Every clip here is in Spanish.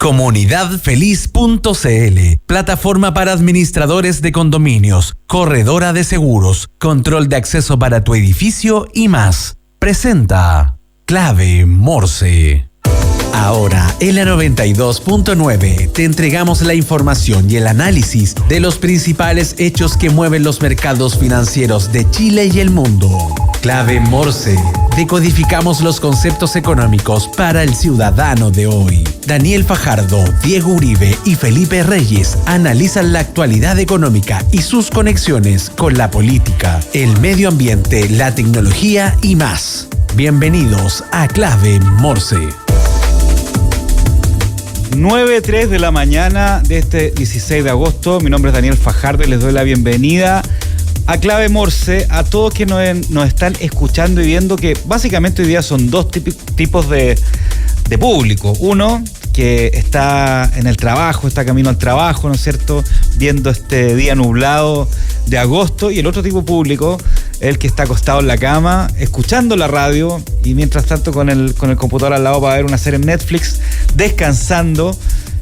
Comunidadfeliz.cl, plataforma para administradores de condominios, corredora de seguros, control de acceso para tu edificio y más. Presenta Clave Morse. Ahora, en la 92.9, te entregamos la información y el análisis de los principales hechos que mueven los mercados financieros de Chile y el mundo. Clave Morse. Decodificamos los conceptos económicos para el ciudadano de hoy. Daniel Fajardo, Diego Uribe y Felipe Reyes analizan la actualidad económica y sus conexiones con la política, el medio ambiente, la tecnología y más. Bienvenidos a Clave Morse. 9:03 de la mañana de este 16 de agosto. Mi nombre es Daniel Fajardo y les doy la bienvenida a Clave Morse a todos que nos están escuchando y viendo, que básicamente hoy día son dos tipos de público. Uno que está en el trabajo, está camino al trabajo, ¿no es cierto?, viendo este día nublado de agosto, y el otro tipo de público, el que está acostado en la cama, escuchando la radio y mientras tanto con el computador al lado para ver una serie en Netflix, descansando.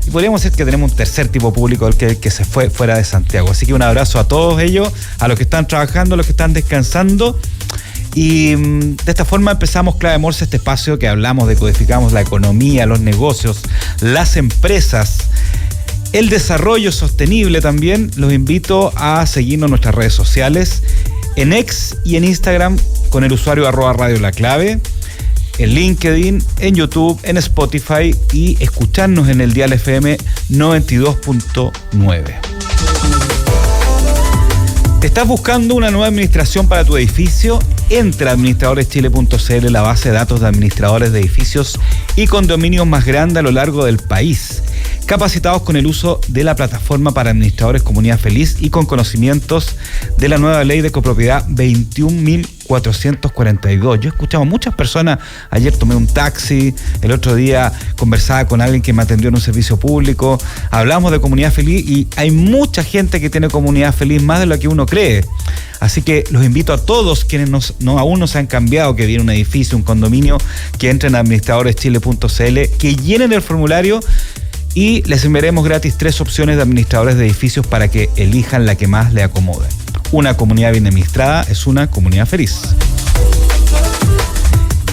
Y podríamos decir que tenemos un tercer tipo de público, el que se fue fuera de Santiago. Así que un abrazo a todos ellos, a los que están trabajando, a los que están descansando. Y de esta forma empezamos Clave Morse, este espacio que hablamos, decodificamos la economía, los negocios, las empresas, el desarrollo sostenible también. Los invito a seguirnos en nuestras redes sociales, en X y en Instagram con el usuario @Radio La Clave, en LinkedIn, en YouTube, en Spotify y escucharnos en el dial FM 92.9. ¿Estás buscando una nueva administración para tu edificio? Entra a administradoreschile.cl, la base de datos de administradores de edificios y condominios más grande a lo largo del país, capacitados con el uso de la plataforma para administradores Comunidad Feliz y con conocimientos de la nueva ley de copropiedad 21.442. Yo he escuchado a muchas personas, ayer tomé un taxi, el otro día conversaba con alguien que me atendió en un servicio público, hablamos de Comunidad Feliz y hay mucha gente que tiene Comunidad Feliz, más de lo que uno cree. Así que los invito a todos quienes aún no se han cambiado, que viene un edificio, un condominio, que entren a administradoreschile.cl, que llenen el formulario y les enviaremos gratis 3 opciones de administradores de edificios para que elijan la que más le acomode. Una comunidad bien administrada es una comunidad feliz.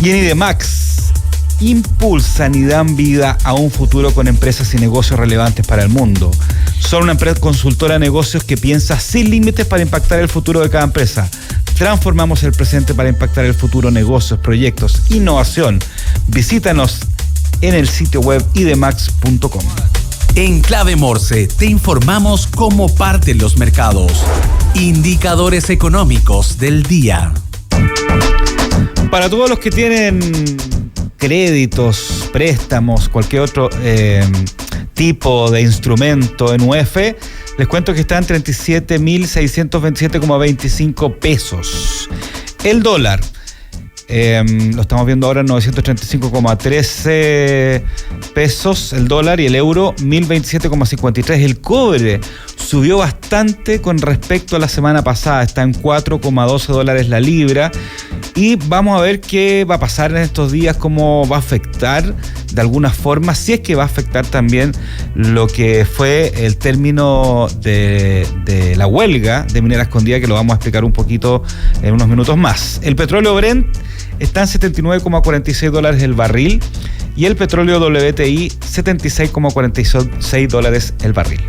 Y en IDEMAX impulsan y dan vida a un futuro con empresas y negocios relevantes para el mundo. Son una empresa consultora de negocios que piensa sin límites para impactar el futuro de cada empresa. Transformamos el presente para impactar el futuro, negocios, proyectos, innovación. Visítanos en el sitio web idemax.com. En Clave Morse te informamos cómo parten los mercados. Indicadores económicos del día. Para todos los que tienen créditos, préstamos, cualquier otro tipo de instrumento en UF, les cuento que está en 37.627,25 pesos. El dólar, lo estamos viendo ahora en 935,13 pesos el dólar, y el euro 1.027,53. El cobre subió bastante con respecto a la semana pasada, está en $4,12 la libra, y vamos a ver qué va a pasar en estos días, cómo va a afectar de alguna forma, si es que va a afectar también lo que fue el término de la huelga de Minera Escondida, que lo vamos a explicar un poquito en unos minutos más. El petróleo Brent está en $79,46 el barril y el petróleo WTI $76,46 el barril.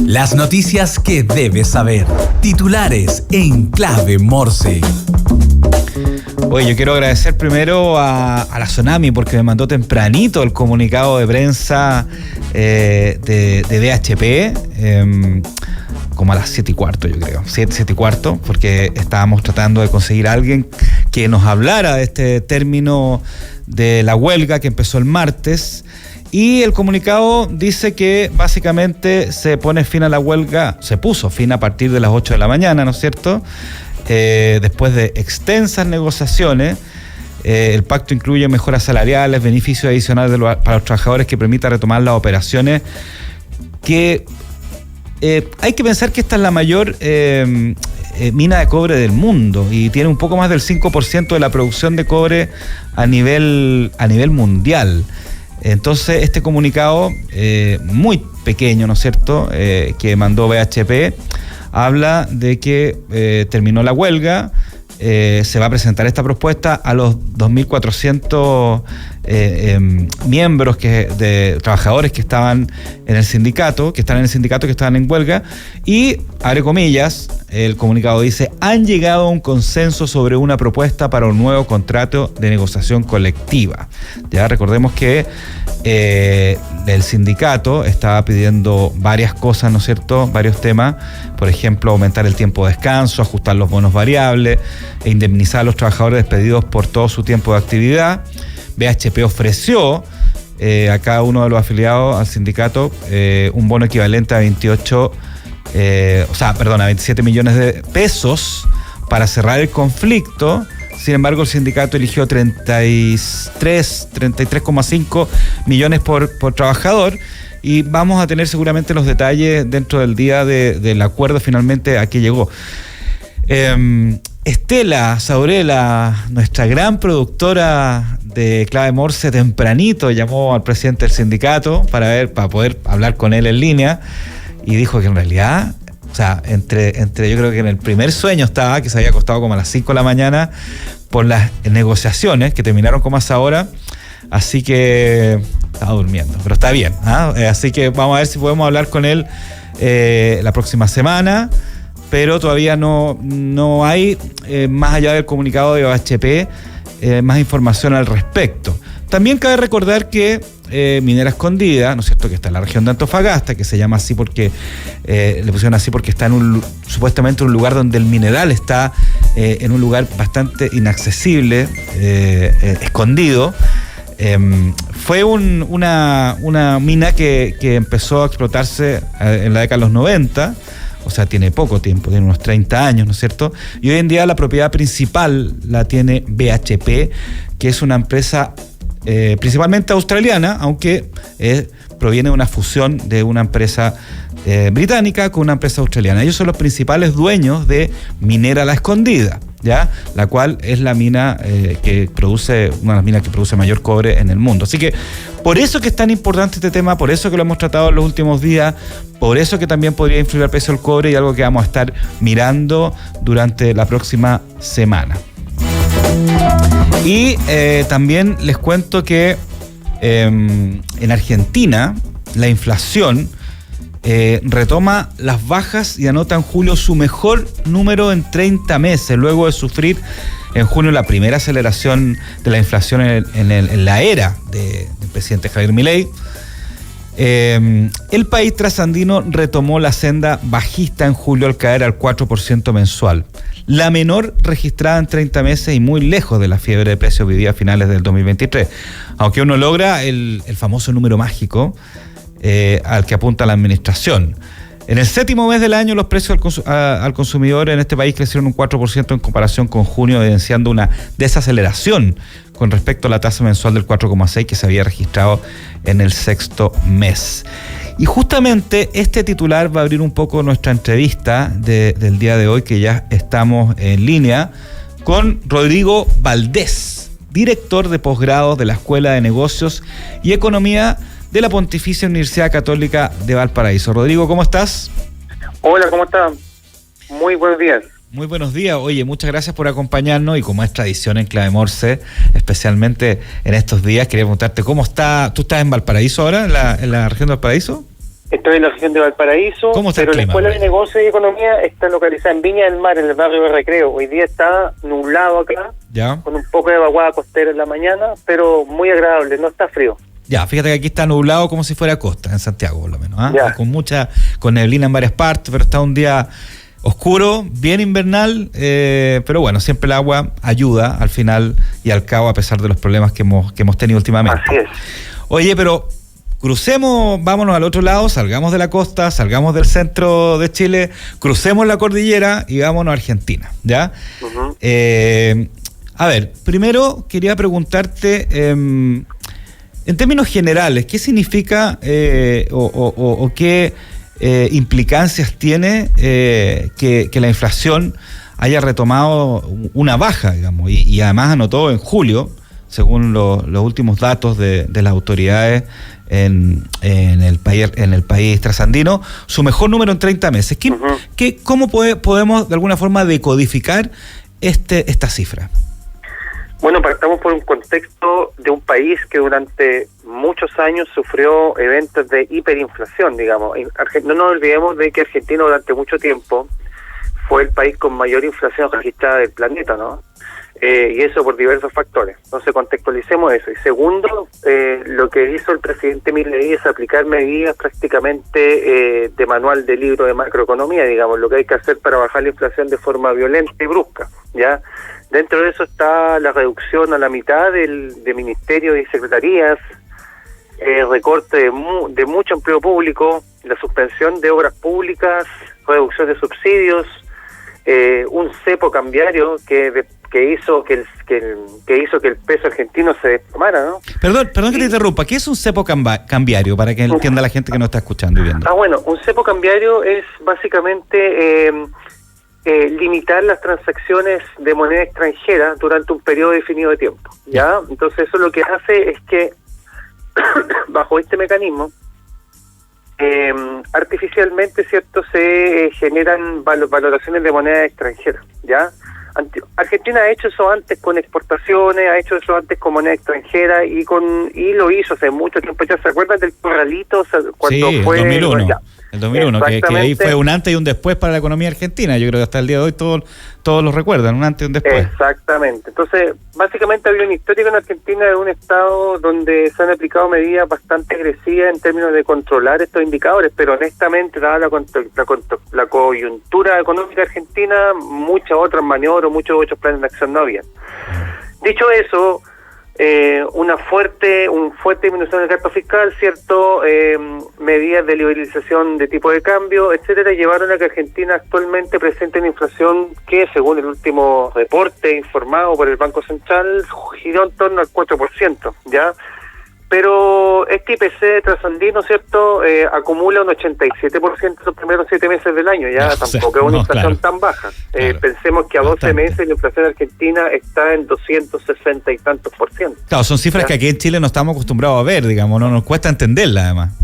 Las noticias que debes saber. Titulares en Clave Morse. Oye, yo quiero agradecer primero a la Tsunami porque me mandó tempranito el comunicado de prensa de BHP, como a las 7:15, yo creo, 7:15, porque estábamos tratando de conseguir a alguien que nos hablara de este término de la huelga que empezó el martes. Y el comunicado dice que básicamente se pone fin a la huelga, se puso fin a partir de las 8 de la mañana, ¿no es cierto? Después de extensas negociaciones. El pacto incluye mejoras salariales, beneficios adicionales para los trabajadores que permita retomar las operaciones. Que hay que pensar que esta es la mayor mina de cobre del mundo y tiene un poco más del 5% de la producción de cobre a nivel mundial. Entonces, este comunicado, muy pequeño, ¿no es cierto?, que mandó BHP, habla de que terminó la huelga. Se va a presentar esta propuesta a los 2.400 miembros de trabajadores que estaban en el sindicato, que estaban en huelga, y, abre comillas, el comunicado dice: han llegado a un consenso sobre una propuesta para un nuevo contrato de negociación colectiva. Ya recordemos que el sindicato estaba pidiendo varias cosas, ¿no es cierto?, varios temas, por ejemplo, aumentar el tiempo de descanso, ajustar los bonos variables e indemnizar a los trabajadores despedidos por todo su tiempo de actividad. BHP ofreció a cada uno de los afiliados al sindicato un bono equivalente a 27 millones de pesos para cerrar el conflicto. Sin embargo, el sindicato eligió 33,5 millones por trabajador, y vamos a tener seguramente los detalles dentro del día del acuerdo finalmente a que llegó. Estela Saurela, nuestra gran productora de Clave Morse, tempranito llamó al presidente del sindicato para poder hablar con él en línea, y dijo que en realidad, o sea, entre yo creo que en el primer sueño estaba, que se había acostado como a las 5 de la mañana por las negociaciones que terminaron como hasta ahora, así que estaba durmiendo, pero está bien, ¿eh? Así que vamos a ver si podemos hablar con él la próxima semana, pero todavía no hay, más allá del comunicado de BHP, más información al respecto. También cabe recordar que Minera Escondida, ¿no es cierto?, que está en la región de Antofagasta, que se llama así porque le pusieron así porque está supuestamente un lugar donde el mineral está en un lugar bastante inaccesible, escondido. Fue una mina que empezó a explotarse en la década de los 90, o sea, tiene poco tiempo, tiene unos 30 años, ¿no es cierto? Y hoy en día la propiedad principal la tiene BHP, que es una empresa principalmente australiana, aunque proviene de una fusión de una empresa británica con una empresa australiana. Ellos son los principales dueños de Minera La Escondida, ¿ya? La cual es la mina que produce, una de las minas que produce mayor cobre en el mundo. Así que por eso que es tan importante este tema, por eso que lo hemos tratado en los últimos días, por eso que también podría influir el precio del cobre, y algo que vamos a estar mirando durante la próxima semana. Y también les cuento que en Argentina la inflación retoma las bajas y anota en julio su mejor número en 30 meses, luego de sufrir en junio la primera aceleración de la inflación en la era del presidente Javier Milei. El país trasandino retomó la senda bajista en julio al caer al 4% mensual, la menor registrada en 30 meses y muy lejos de la fiebre de precios vivida a finales del 2023, aunque uno logra el famoso número mágico al que apunta la administración. En el séptimo mes del año, los precios al consumidor en este país crecieron un 4% en comparación con junio, evidenciando una desaceleración con respecto a la tasa mensual del 4,6% que se había registrado en el sexto mes. Y justamente este titular va a abrir un poco nuestra entrevista del día de hoy, que ya estamos en línea con Rodrigo Valdés, director de posgrado de la Escuela de Negocios y Economía de la Pontificia Universidad Católica de Valparaíso. Rodrigo, ¿cómo estás? Hola, ¿cómo estás? Muy buenos días. Muy buenos días. Oye, muchas gracias por acompañarnos, y como es tradición en Clave Morse, especialmente en estos días, quería preguntarte cómo está. ¿Tú estás en Valparaíso ahora, en la región de Valparaíso? Estoy en la región de Valparaíso, ¿Cómo está pero el clima, la Escuela de Negocios y Economía está localizada en Viña del Mar, en el barrio de Recreo. Hoy día está nublado acá, ¿Ya? con un poco de vaguada costera en la mañana, pero muy agradable, no está frío. Ya, fíjate que aquí está nublado como si fuera costa, en Santiago por lo menos, Ya. con neblina en varias partes, pero está un día oscuro, bien invernal, pero bueno, siempre el agua ayuda al final y al cabo, a pesar de los problemas que hemos tenido últimamente. Así es. Oye, pero crucemos, vámonos al otro lado, salgamos de la costa, salgamos del centro de Chile, crucemos la cordillera y vámonos a Argentina, ¿ya? Uh-huh. A ver, primero quería preguntarte, en términos generales, ¿qué significa o qué implicancias tiene que la inflación haya retomado una baja, digamos, y además anotó en julio, según los últimos datos de las autoridades en el país trasandino, su mejor número en 30 meses. ¿Cómo podemos de alguna forma decodificar esta cifra? Bueno, partamos por un contexto de un país que durante muchos años sufrió eventos de hiperinflación, digamos. No nos olvidemos de que Argentina durante mucho tiempo fue el país con mayor inflación registrada del planeta, ¿no? Y eso por diversos factores. Entonces contextualicemos eso. Y segundo, lo que hizo el presidente Milei es aplicar medidas prácticamente de manual de libro de macroeconomía, digamos, lo que hay que hacer para bajar la inflación de forma violenta y brusca, ¿ya? Dentro de eso está la reducción a la mitad de ministerios y secretarías, recorte de mucho empleo público, la suspensión de obras públicas, reducción de subsidios, un cepo cambiario que hizo que el peso argentino se desplomara, ¿no? Perdón que te interrumpa. ¿Qué es un cepo cambiario para que entienda la gente que nos está escuchando y viendo? Bueno, un cepo cambiario es básicamente limitar las transacciones de moneda extranjera durante un periodo definido de tiempo, ¿ya? Entonces eso lo que hace es que bajo este mecanismo artificialmente, ¿cierto?, se generan valoraciones de moneda extranjera, ¿ya? Argentina ha hecho eso antes con exportaciones, ha hecho eso antes con moneda extranjera y lo hizo hace mucho tiempo. ¿Ya se acuerdan del corralito? Cuando fue el 2001. El 2001, que ahí fue un antes y un después para la economía argentina. Yo creo que hasta el día de hoy todos lo recuerdan, un antes y un después. Exactamente. Entonces, básicamente había una historia en Argentina de un estado donde se han aplicado medidas bastante agresivas en términos de controlar estos indicadores, pero honestamente, dada la coyuntura económica argentina, muchas otras maniobras, muchos otros planes de acción no había. Dicho eso, una fuerte disminución del gasto fiscal, cierto, medidas de liberalización de tipo de cambio, etcétera, llevaron a que Argentina actualmente presente una inflación que, según el último reporte informado por el Banco Central, giró en torno al 4%, ¿ya? Pero este IPC trasandino, ¿cierto?, acumula un 87% en los primeros 7 meses del año, ya tampoco es una inflación tan baja. Claro, pensemos que a 12 meses la inflación argentina está en 260 y tantos %. Claro, son cifras que aquí en Chile no estamos acostumbrados a ver, digamos, no nos cuesta entenderla además.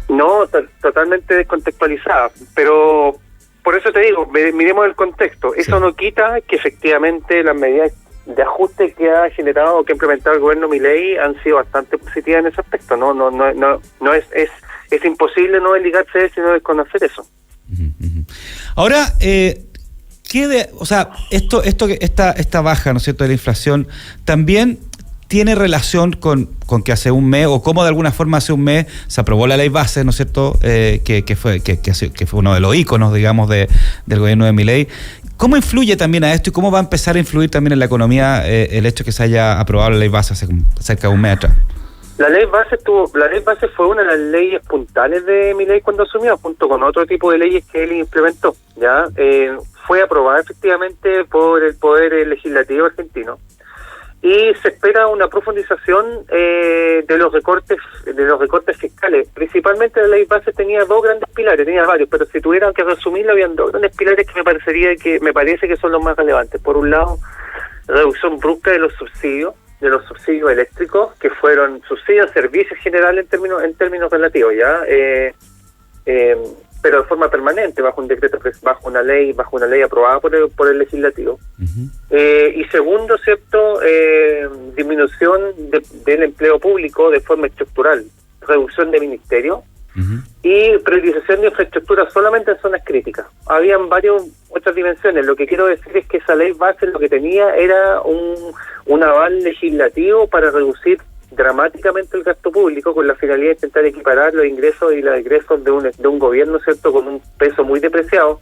No, totalmente descontextualizada, pero por eso te digo, miremos el contexto. Eso no quita que efectivamente las medidas de ajuste que ha generado o que ha implementado el gobierno Milei han sido bastante positivas en ese aspecto. No es imposible no desligarse de eso y no desconocer eso. Ahora, esta baja, ¿no es cierto?, de la inflación también tiene relación con que hace un mes, o cómo de alguna forma hace un mes se aprobó la ley base, ¿no es cierto?, que fue uno de los íconos, digamos, del gobierno de Milei. ¿Cómo influye también a esto y cómo va a empezar a influir también en la economía el hecho de que se haya aprobado la ley base hace cerca de un mes atrás? La ley base fue una de las leyes puntales de Milei cuando asumió, junto con otro tipo de leyes que él implementó, ¿ya? Fue aprobada efectivamente por el Poder Legislativo argentino. Y se espera una profundización de los recortes fiscales. Principalmente la ley base tenía dos grandes pilares, tenía varios, pero si tuvieran que resumirlo, habían dos grandes pilares que me parece que son los más relevantes. Por un lado, reducción brusca de los subsidios eléctricos, que fueron subsidios a servicios generales en términos relativos, ¿ya? Pero de forma permanente, bajo un decreto, bajo una ley aprobada por el legislativo. Y segundo, ¿cierto?, disminución del empleo público de forma estructural, reducción de ministerios y priorización de infraestructura solamente en zonas críticas. Habían otras dimensiones. Lo que quiero decir es que esa ley base lo que tenía era un aval legislativo para reducir dramáticamente el gasto público, con la finalidad de intentar equiparar los ingresos y los egresos de un gobierno, ¿cierto?, con un peso muy depreciado,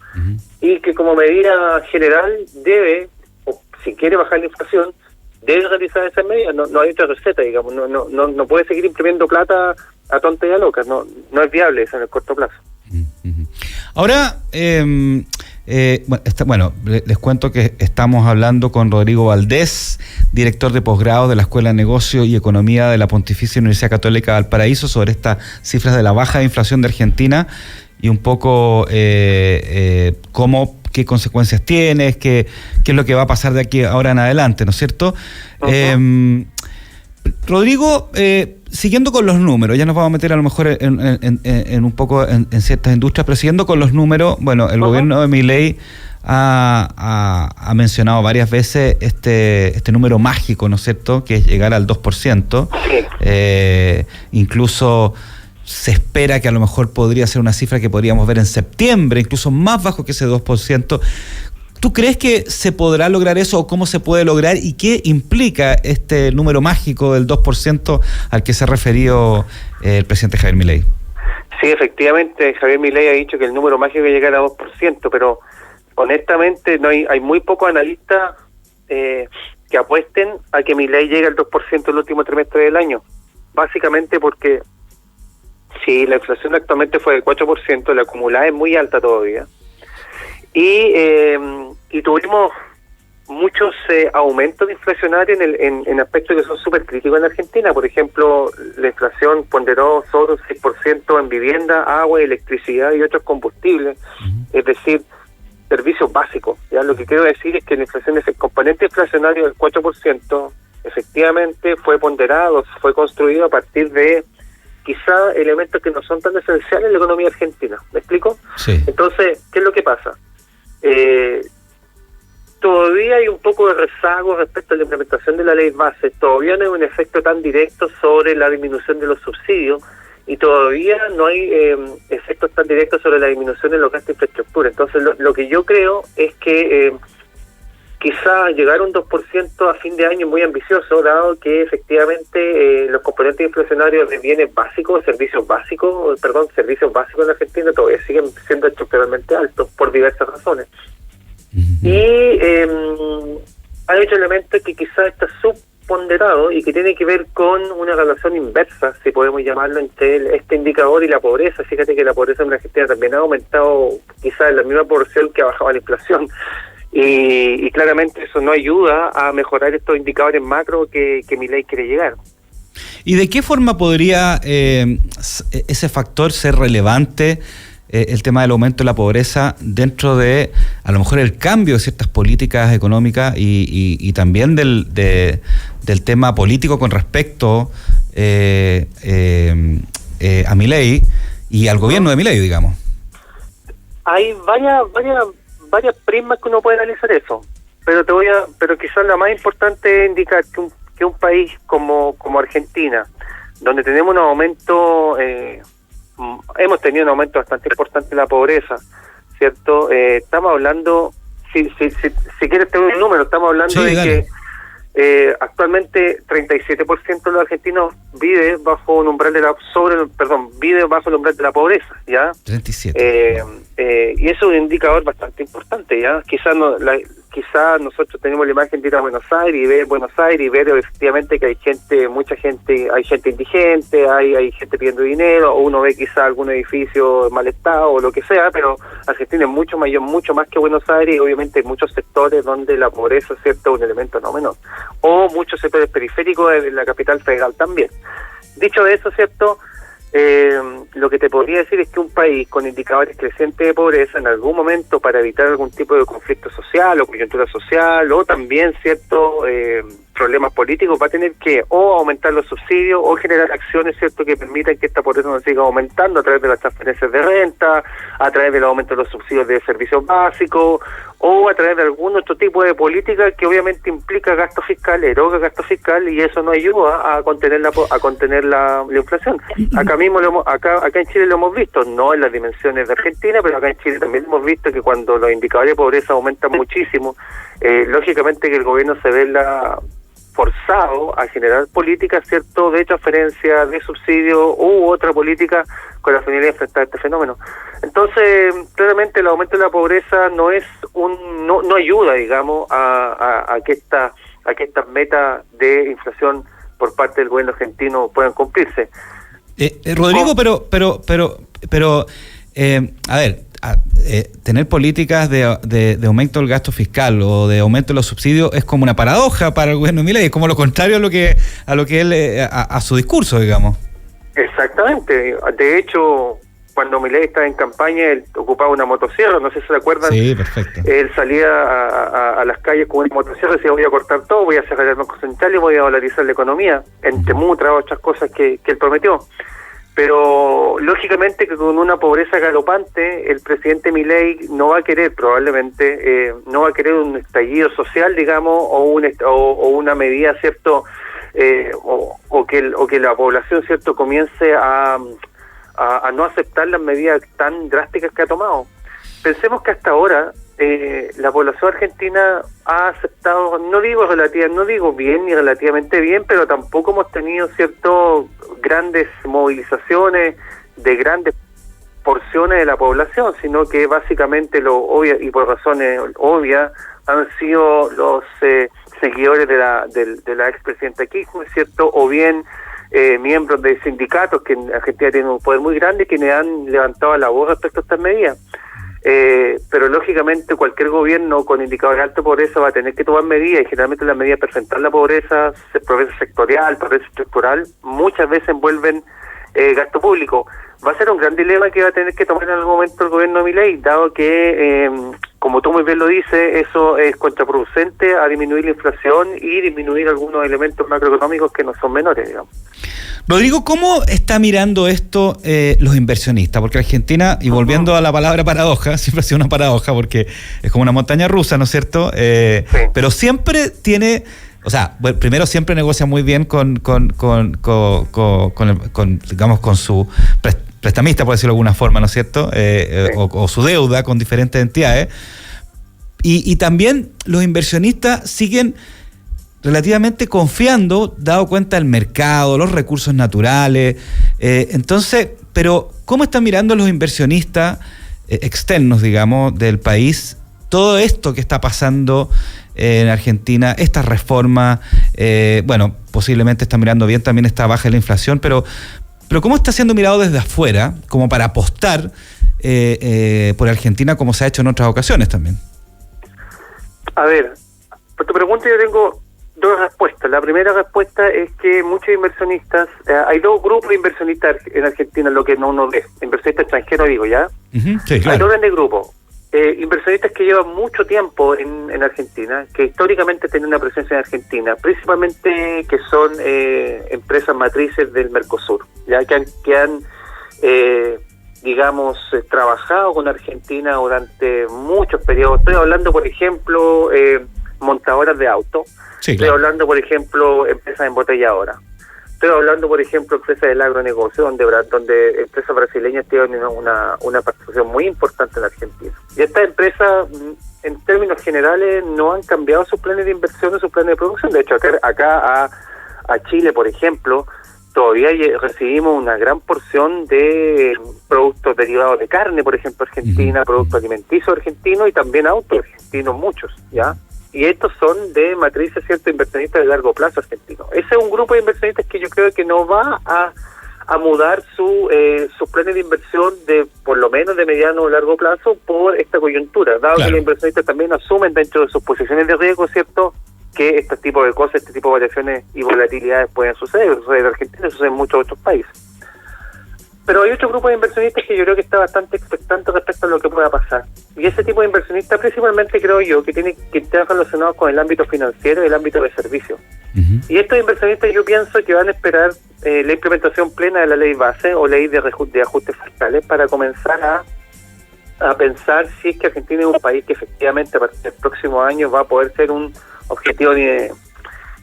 y que como medida general debe, o si quiere bajar la inflación, debe realizar esas medidas. No hay otra receta, digamos. No puede seguir imprimiendo plata a tonta y a loca. No es viable eso en el corto plazo. Ahora, les cuento que estamos hablando con Rodrigo Valdés, director de posgrado de la Escuela de Negocio y Economía de la Pontificia Universidad Católica de Valparaíso, sobre estas cifras de la baja de inflación de Argentina y un poco qué consecuencias tiene, qué es lo que va a pasar de aquí ahora en adelante, ¿no es cierto? Rodrigo, siguiendo con los números, ya nos vamos a meter a lo mejor en un poco en ciertas industrias, pero siguiendo con los números, bueno, el gobierno de Milei ha mencionado varias veces este número mágico, ¿no es cierto?, que es llegar al 2%. Sí. Incluso se espera que a lo mejor podría ser una cifra que podríamos ver en septiembre, incluso más bajo que ese 2%. ¿Tú crees que se podrá lograr eso o cómo se puede lograr y qué implica este número mágico del 2% al que se ha referido el presidente Javier Milei? Sí, efectivamente, Javier Milei ha dicho que el número mágico es llegar a 2%, pero honestamente hay muy pocos analistas que apuesten a que Milei llegue al 2% el último trimestre del año. Básicamente porque si la inflación actualmente fue del 4%, la acumulada es muy alta todavía. Y tuvimos muchos aumentos inflacionarios en aspectos que son súper críticos en Argentina. Por ejemplo, la inflación ponderó sobre un 6% en vivienda, agua, electricidad y otros combustibles, es decir, servicios básicos. Ya lo que quiero decir es que la inflación, el componente inflacionario del 4%, efectivamente fue ponderado, fue construido a partir de quizá elementos que no son tan esenciales en la economía argentina. ¿Me explico? Sí. Entonces, ¿qué es lo que pasa? Todavía hay un poco de rezago respecto a la implementación de la ley base, todavía no hay un efecto tan directo sobre la disminución de los subsidios y todavía no hay efectos tan directos sobre la disminución de los gastos de infraestructura. Entonces lo que yo creo es que quizá llegar a un 2% a fin de año es muy ambicioso, dado que efectivamente los componentes inflacionarios de bienes básicos, servicios básicos en Argentina todavía siguen siendo estructuralmente altos por diversas razones. Uh-huh. Y hay otro elemento que quizá está subponderado y que tiene que ver con una relación inversa, si podemos llamarlo, entre este indicador y la pobreza. Fíjate que la pobreza en Argentina también ha aumentado quizá en la misma proporción que ha bajado la inflación. Y claramente eso no ayuda a mejorar estos indicadores macro que Milei quiere llegar. ¿Y de qué forma podría ese factor ser relevante, el tema del aumento de la pobreza, dentro de, a lo mejor, el cambio de ciertas políticas económicas y también del tema político con respecto a Milei y al gobierno de Milei, digamos? Hay varias prismas que uno puede analizar eso, pero quizás la más importante es indicar que un país como Argentina, donde tenemos un aumento, hemos tenido un aumento bastante importante en la pobreza, ¿cierto? Estamos hablando, si quieres tener un número, estamos hablando de dale. Que actualmente 37% de los argentinos vive bajo un umbral vive bajo el umbral de la pobreza, ¿ya? 37. Y eso es un indicador bastante importante, ¿ya? Quizás nosotros tenemos la imagen de ir a Buenos Aires y ver efectivamente que hay gente indigente, hay gente pidiendo dinero, o uno ve quizás algún edificio en mal estado o lo que sea, pero Argentina es mucho más que Buenos Aires, y obviamente hay muchos sectores donde la pobreza, ¿cierto?, es un elemento no menor, o muchos sectores periféricos de la capital federal también. Dicho eso, ¿cierto?, lo que te podría decir es que un país con indicadores crecientes de pobreza, en algún momento, para evitar algún tipo de conflicto social o coyuntura social, o también ciertos problemas políticos, va a tener que o aumentar los subsidios o generar acciones, cierto, que permitan que esta pobreza no siga aumentando a través de las transferencias de renta, a través del aumento de los subsidios de servicios básicos, o a través de algún otro tipo de política que obviamente implica gasto fiscal, eroga gasto fiscal, y eso no ayuda a contener la inflación. Acá mismo acá en Chile lo hemos visto, no en las dimensiones de Argentina, pero acá en Chile también hemos visto que cuando los indicadores de pobreza aumentan muchísimo, lógicamente que el gobierno se ve forzado a generar políticas, ¿cierto?, de transferencia, de subsidio u otra política con la finalidad de enfrentar este fenómeno. Entonces, claramente el aumento de la pobreza no ayuda, digamos, a que estas metas de inflación por parte del gobierno argentino puedan cumplirse. Rodrigo, pero a ver, tener políticas de aumento del gasto fiscal o de aumento de los subsidios es como una paradoja para el gobierno de Milei, es como lo contrario a lo que él a su discurso, digamos. Exactamente. De hecho, cuando Milei estaba en campaña, él ocupaba una motosierra, no sé si se acuerdan. Sí, perfecto. Él salía a las calles con una motosierra y decía, voy a cortar todo, voy a cerrar el Banco Central y voy a dolarizar la economía, entre muchas otras cosas que él prometió. Pero lógicamente que con una pobreza galopante, el presidente Milei no va a querer probablemente, no va a querer un estallido social, digamos, o una medida, ¿cierto?, o que la población, ¿cierto?, comience a no aceptar las medidas tan drásticas que ha tomado. Pensemos que hasta ahora la población argentina ha aceptado, no digo bien ni relativamente bien, pero tampoco hemos tenido grandes movilizaciones de grandes porciones de la población, sino que básicamente y por razones obvias han sido los seguidores de la expresidenta Kirchner, ¿cierto? O bien miembros de sindicatos que en Argentina tienen un poder muy grande, quienes han levantado la voz respecto a estas medidas. Pero lógicamente cualquier gobierno con indicadores de alta pobreza va a tener que tomar medidas, y generalmente las medidas para enfrentar la pobreza sectorial, pobreza estructural, muchas veces envuelven gasto público. Va a ser un gran dilema que va a tener que tomar en algún momento el gobierno de Milei, dado que, como tú muy bien lo dices, eso es contraproducente a disminuir la inflación y disminuir algunos elementos macroeconómicos que no son menores, digamos. Rodrigo, ¿cómo está mirando esto los inversionistas? Porque Argentina, y volviendo a la palabra paradoja, siempre ha sido una paradoja porque es como una montaña rusa, ¿no es cierto? Sí. Pero siempre tiene, o sea, bueno, primero siempre negocia muy bien con su prestamista, por decirlo de alguna forma, ¿no es cierto? Sí. O su deuda con diferentes entidades. Y también los inversionistas siguen relativamente confiando, dado cuenta del mercado, los recursos naturales. Entonces, pero ¿cómo están mirando los inversionistas externos, digamos, del país todo esto que está pasando en Argentina, estas reformas? Bueno, posiblemente están mirando bien también esta baja de la inflación, pero ¿cómo está siendo mirado desde afuera como para apostar por Argentina, como se ha hecho en otras ocasiones también? A ver, por tu pregunta yo tengo dos respuestas. La primera respuesta es que muchos inversionistas, hay dos grupos de inversionistas en Argentina, lo que no uno ve, inversionistas extranjeros digo, ¿ya? Uh-huh, sí, claro. Hay dos grandes grupos. Inversionistas que llevan mucho tiempo en Argentina, que históricamente tienen una presencia en Argentina, principalmente que son empresas matrices del Mercosur, ya que han digamos, trabajado con Argentina durante muchos periodos. Estoy hablando, por ejemplo, montadoras de autos. Sí, claro. Estoy hablando, por ejemplo, empresas embotelladoras. Estoy hablando, por ejemplo, empresas del agronegocio, donde empresas brasileñas tienen una participación muy importante en la Argentina. Y estas empresas, en términos generales, no han cambiado sus planes de inversión o sus planes de producción. De hecho, acá a Chile, por ejemplo, todavía recibimos una gran porción de productos derivados de carne, por ejemplo, Argentina, productos alimenticios argentinos y también autos argentinos, muchos, ¿ya? Y estos son de matrices, ¿cierto?, inversionistas de largo plazo argentinos. Ese es un grupo de inversionistas que yo creo que no va a mudar sus planes de inversión de, por lo menos, de mediano o largo plazo por esta coyuntura, dado que los inversionistas también asumen dentro de sus posiciones de riesgo, ¿cierto?, que este tipo de cosas, este tipo de variaciones y volatilidades pueden suceder. Sucede en Argentina, sucede en muchos otros países. Pero hay otro grupo de inversionistas que yo creo que está bastante expectante respecto a lo que pueda pasar. Y ese tipo de inversionistas principalmente creo yo que están relacionados con el ámbito financiero y el ámbito de servicios. Uh-huh. Y estos inversionistas yo pienso que van a esperar la implementación plena de la ley base o ley de ajustes fiscales para comenzar a pensar si es que Argentina es un país que efectivamente a partir del próximo año va a poder ser un objetivo de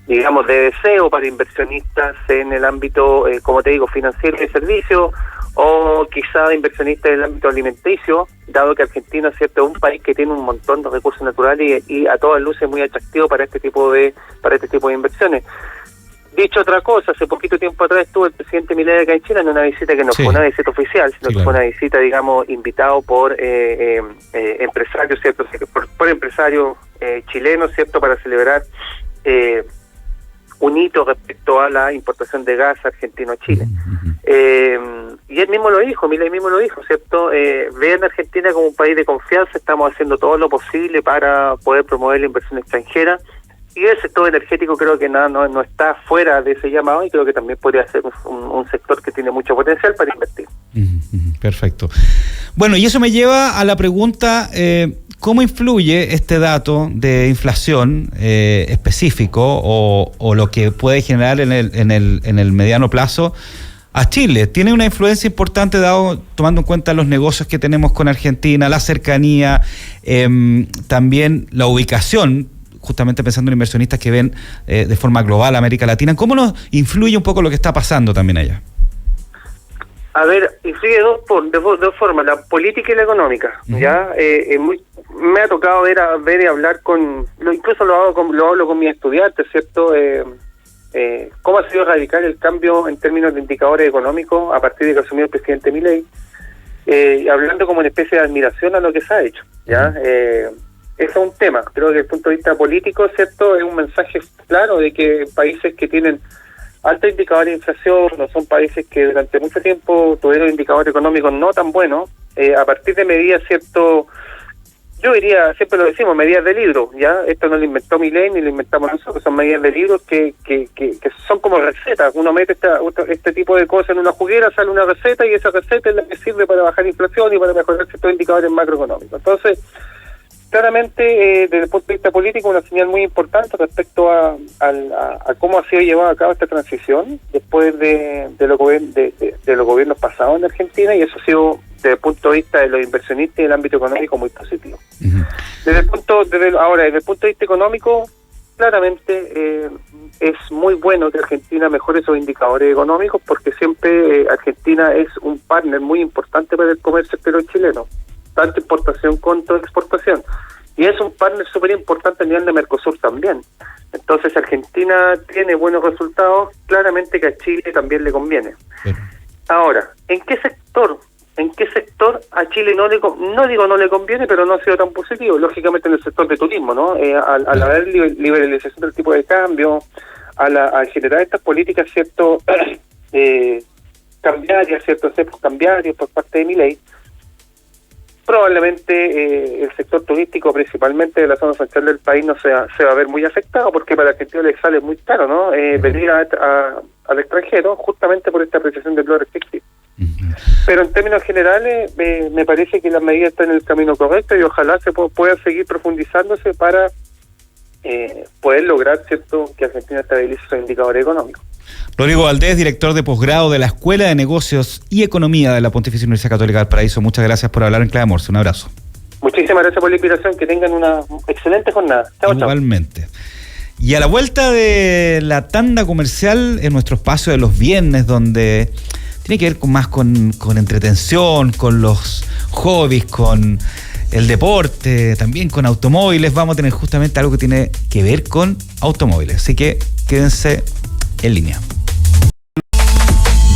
deseo para inversionistas en el ámbito, como te digo, financiero y de servicios, o quizá de inversionistas en el ámbito alimenticio, dado que Argentina, ¿cierto?, es un país que tiene un montón de recursos naturales y a todas luces muy atractivo para este tipo de inversiones. Dicho otra cosa, hace poquito tiempo atrás estuvo el presidente Milei acá en Chile en una visita que no fue una visita oficial, sino que fue una visita, digamos, invitado por empresarios, ¿cierto?, por empresarios chilenos, ¿cierto?, para celebrar un hito respecto a la importación de gas argentino a Chile. Y él mismo lo dijo, Milei mismo lo dijo, ¿cierto? Vean a Argentina como un país de confianza, estamos haciendo todo lo posible para poder promover la inversión extranjera. Y el sector energético creo que no está fuera de ese llamado y creo que también podría ser un sector que tiene mucho potencial para invertir. Perfecto. Bueno, y eso me lleva a la pregunta, ¿cómo influye este dato de inflación específico o lo que puede generar en el mediano plazo a Chile? ¿Tiene una influencia importante tomando en cuenta los negocios que tenemos con Argentina, la cercanía, también la ubicación, justamente pensando en inversionistas que ven de forma global América Latina? ¿Cómo nos influye un poco lo que está pasando también allá? A ver, influye de dos formas, la política y la económica. ¿Ya? Me ha tocado ver y hablar incluso lo hablo con mis estudiantes, ¿cierto? Cómo ha sido radical el cambio en términos de indicadores económicos a partir de que asumió el presidente Milei, hablando como una especie de admiración a lo que se ha hecho, ¿ya? Eso es un tema. Creo que desde el punto de vista político, ¿cierto?, es un mensaje claro de que países que tienen altos indicadores de inflación no son países que durante mucho tiempo tuvieron indicadores económicos no tan buenos, a partir de medidas, ¿cierto?, yo diría, siempre lo decimos, medidas de libro, ¿ya? Esto no lo inventó Milei ni lo inventamos nosotros, son medidas de libro que son como recetas. Uno mete este tipo de cosas en una juguera, sale una receta y esa receta es la que sirve para bajar inflación y para mejorar ciertos indicadores macroeconómicos. Entonces, claramente, desde el punto de vista político, una señal muy importante respecto a cómo ha sido llevada a cabo esta transición después de los gobiernos pasados en Argentina, y eso ha sido, desde el punto de vista de los inversionistas y del ámbito económico, muy positivo. Desde el punto de vista económico, claramente es muy bueno que Argentina mejore esos indicadores económicos, porque siempre Argentina es un partner muy importante para el comercio exterior chileno, tanto importación como exportación, y es un partner súper importante a nivel de Mercosur también. Entonces, Argentina tiene buenos resultados, claramente que a Chile también le conviene. Ahora, ¿en qué sector a Chile no le conviene, pero no ha sido tan positivo? Lógicamente en el sector de turismo, ¿no? Al haber liberalización del tipo de cambio, al generar estas políticas, ¿cierto?, cambiarias, ¿cierto?, cambiarios por parte de Milei, probablemente el sector turístico, principalmente de la zona central del país, no se va a ver muy afectado, porque para Argentina le sale muy caro, ¿no? Venir al extranjero, justamente por esta apreciación del dólar efectivo. Pero en términos generales, me parece que las medidas están en el camino correcto y ojalá se pueda seguir profundizándose para poder lograr, ¿cierto?, que Argentina estabilice sus indicadores económicos. Rodrigo Valdés, director de posgrado de la Escuela de Negocios y Economía de la Pontificia Universidad Católica del Paraíso. Muchas gracias por hablar en Clave Morse. Un abrazo. Muchísimas gracias por la invitación. Que tengan una excelente jornada. Chao, igualmente. Y a la vuelta de la tanda comercial, en nuestro espacio de los viernes, donde tiene que ver más con entretención, con los hobbies, con el deporte, también con automóviles, vamos a tener justamente algo que tiene que ver con automóviles. Así que quédense en línea.